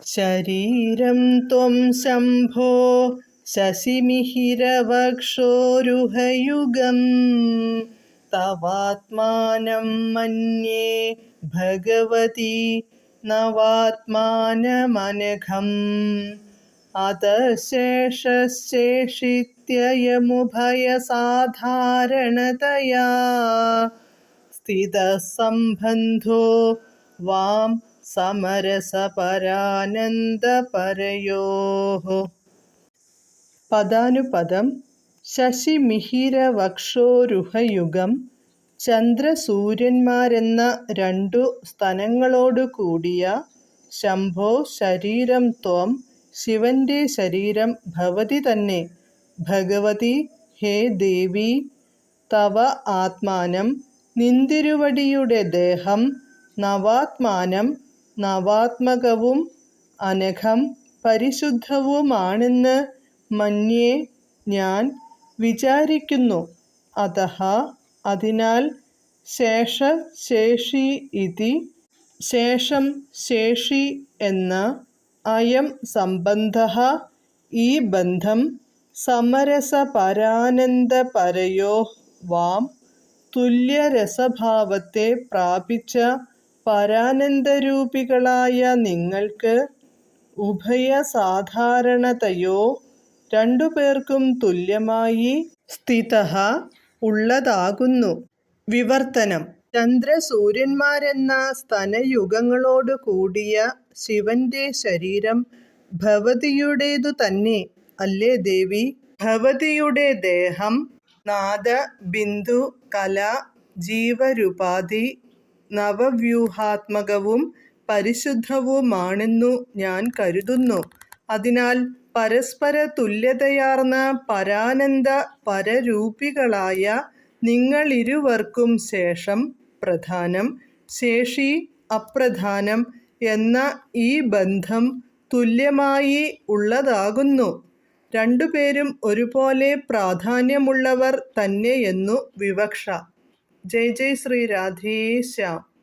ശരീരം ത്വം ശംഭോ ശശിമിഹിരവക്ഷോരുഹയുഗം തവാത്മാനം മന്യേ ഭഗവതി നവാത്മാനമനഘം അതശേഷശേഷിത്യയമുഭയസാധാരണതയാ സ്ഥിതസംബന്ധോ വാം സമരസപരാനന്ദപരയോഃ. പദാനുപദം. ശശിമിഹിരവക്ഷോരുഹയുഗം. ചന്ദ്രസൂര്യന്മാരെന്ന രണ്ടു സ്തനങ്ങളോടു കൂടിയ ശംഭോ ശരീരം ത്വം ശിവന്റെ ശരീരം ഭവതി തന്നെ. ഭഗവതി ഹേ ദേവി, തവ ആത്മാനം നിന്തിരുവടിയുടെ ദേഹം നവാത്മാനം നവാത്മകവും അനഘം പരിശുദ്ധവുമാണെന്ന് മന്യേ ഞാൻ വിചാരിക്കുന്നു. അതഃ അതിനാൽ ശേഷ ശേഷി ഇതി ശേഷം ശേഷി എന്ന അയം സംബന്ധഃ ഈ ബന്ധം സമരസപരാനന്ദപരയോഃ വാം തുല്യരസഭാവത്തെ പ്രാപിച്ച പരാനന്ദരൂപികളായ നിങ്ങൾക്ക് ഉഭയസാധാരണതയോ രണ്ടുപേർക്കും തുല്യമായി സ്ഥിതഃ ഉള്ളതാകുന്നു. വിവർത്തനം. ചന്ദ്രസൂര്യന്മാരെന്ന സ്തനയുഗങ്ങളോടു കൂടിയ ശിവന്റെ ശരീരം ഭവതിയുടേതു തന്നെ അല്ലേ ദേവി? ഭവതിയുടെ ദേഹം നാദ ബിന്ദു കല ജീവരുപാധി നവവ്യൂഹാത്മകവും പരിശുദ്ധവുമാണെന്നു ഞാൻ കരുതുന്നു. അതിനാൽ പരസ്പര തുല്യതയാർന്ന പരാനന്ദ പരരൂപികളായ നിങ്ങളിരുവർക്കും ശേഷം പ്രധാനം ശേഷി അപ്രധാനം എന്ന ഈ ബന്ധം തുല്യമായി ഉള്ളതാകുന്നു. രണ്ടുപേരും ഒരുപോലെ പ്രാധാന്യമുള്ളവർ തന്നെയെന്നു വിവക്ഷ. ജയ് ജയ് ശ്രീ രാധേശ്യാം.